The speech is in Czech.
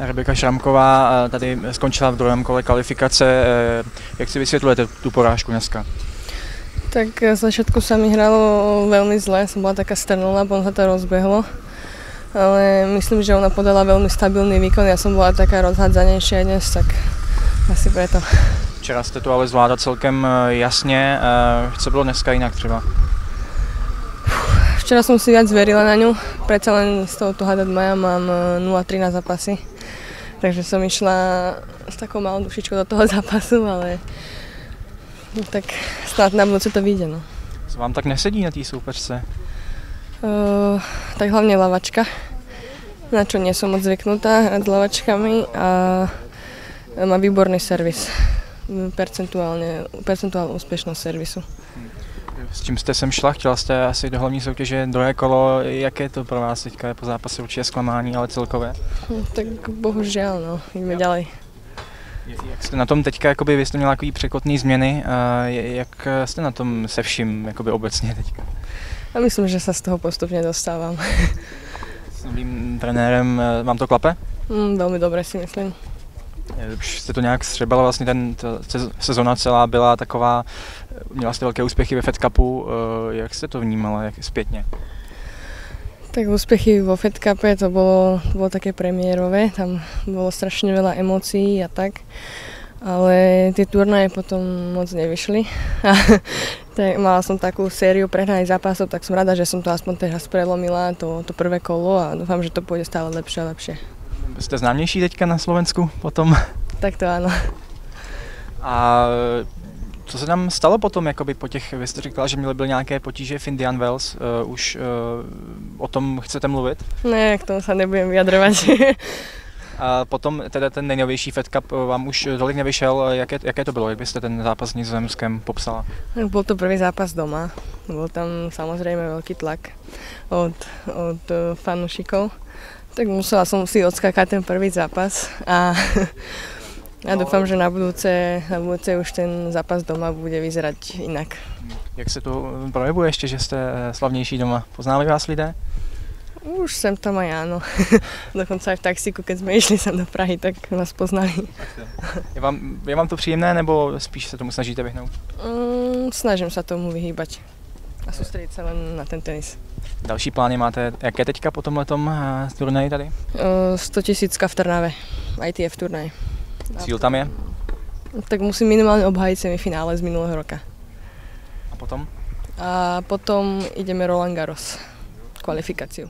Rebeka Šramková tady skončila v druhém kole kvalifikace. Jak si vysvětlujete tu porážku dneska? Tak z začiatku sa mi hralo veľmi zle, som bola taká strnulá, potom sa to rozbehlo. Ale myslím, že ona podala veľmi stabilný výkon, ja som bola taká rozhádzanejšia dnes, tak asi preto. Včera jste to ale zvládla celkem jasně. Co bylo dneska jinak třeba? Včera som si viac verila na ňu, predsa len z tohoto Hadad Maja mám 0-3 na zápasy. Takže som išla s takou malou dušičkou do toho zápasu, ale tak snad na budúce to vyjde. No. Co vám tak nesedí na té soupeřce? Tak hlavne lavačka, na čo nie som moc zvyknutá hrať s lavačkami a má výborný servis, percentuálnu úspešnosť servisu. S čím jste sem šla? Chtěla jste asi do hlavní soutěže druhé kolo. Jaké to pro vás teďka je po zápase určitě zklamání, ale celkově? Tak bohužiaľ, no, ideme ďalej. Jak jste na tom teďka, jakoby, vy jste měla takový překotný změny, jak jste na tom se vším jakoby obecně teďka? A myslím, že sa z toho postupne dostávam. S novým trenérem vám to klape? Veľmi dobre si myslím. Už jste to nějak střebala, vlastně ta sezona celá byla taková, měla jste velké úspěchy ve Fed Cupu, jak jste to vnímala, jak zpětně? Tak úspechy vo Fed Cupe to bolo také premiérové, tam bolo strašne veľa emócií a tak, ale tie turnaje potom moc nevyšli. Tak mala som takú sériu prehraných zápasov, tak som rada, že som to aspoň teraz prelomila, to prvé kolo a dúfam, že to pôjde stále lepšie a lepšie. Jste známější teďka na Slovensku potom? Tak to áno. A co se tam stalo potom, jakoby po těch, vy jste říkala, že byly nějaké potíže v Indian Wells, už o tom chcete mluvit? Ne, k tomu sa nebudem vyjadrovať. A potom teda ten nejnovější Fed Cup vám už tolik nevyšel, jaké to bylo, jak byste ten zápas s Nizozemskem popsala? Bol to prvý zápas doma, bol tam samozrejme veľký tlak od fanúšikov. Tak musela som si odskákať ten prvý zápas a ja dúfam, že na budúce už ten zápas doma bude vyzerať inak. Jak se to projevuje ještě, že jste slavnější doma? Poznávají vás lidé? Už sem tam aj áno. Dokonca aj v taxíku, keď sme išli sem do Prahy, tak nás poznali. Je vám to příjemné, nebo spíš se tomu snažíte vyhnout? Snažím sa tomu vyhýbať a sústrediť sa len na ten tenis. Další plány máte, jaké teďka po tomhletom turnaji tady? 100 000 v Trnave, ITF turnaj. Cíl tam je? Tak musím minimálne obhájiť semifinále z minulého roka. A potom? A potom ideme Roland Garros, kvalifikáciu.